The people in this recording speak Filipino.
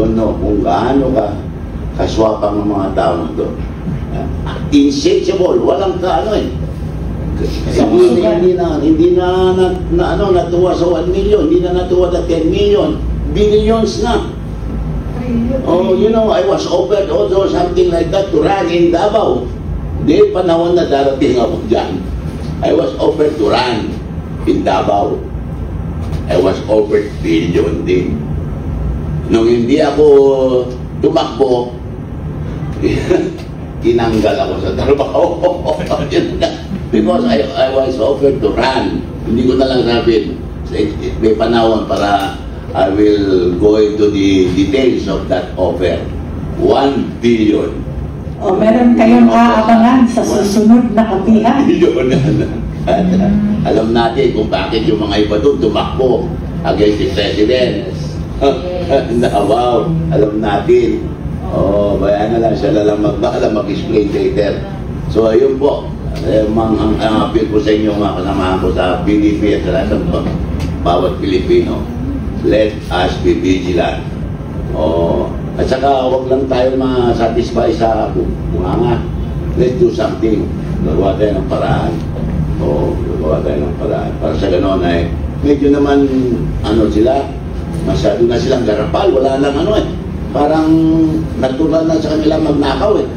don't know kung gaano ka kaswapang ng mga tao nito. Insatiable, walang kaano eh. Hindi na natuwa sa 1 million, hindi na natuwa sa 10 million, billions na. Oh, you know, I was offered also something like that to run in Davao. Hindi, panahon na darating ako dyan. I was offered to run in Davao. I was offered billion din. Nung hindi ako tumakbo, tinanggal ako sa trabaho. Because I was offered to run. Hindi ko na lang sabihin. May panahon para I will go into the details of that offer. 1 billion. O, meron kayong aabangan sa susunod na kapihan. Alam natin kung bakit yung mga iba doon tumakbo against the President. Wow, alam natin. Oh, bayan na lang siya na lang mag-explain later. So, ayun po. Ang appeal ko sa inyo mga kasamahan ko sa PDP at sa lahat ng bawat Pilipino. Let us be vigilant. Oh, at saka huwag lang tayo ma-satisfy sa bunganga. Let's do something. Gagawa tayo ng paraan. Oh, gagawa tayo ng paraan. Para sa gano'n ay medyo naman sila, masyado na silang garapal. Wala lang parang natural na sa kanila magnakaw eh.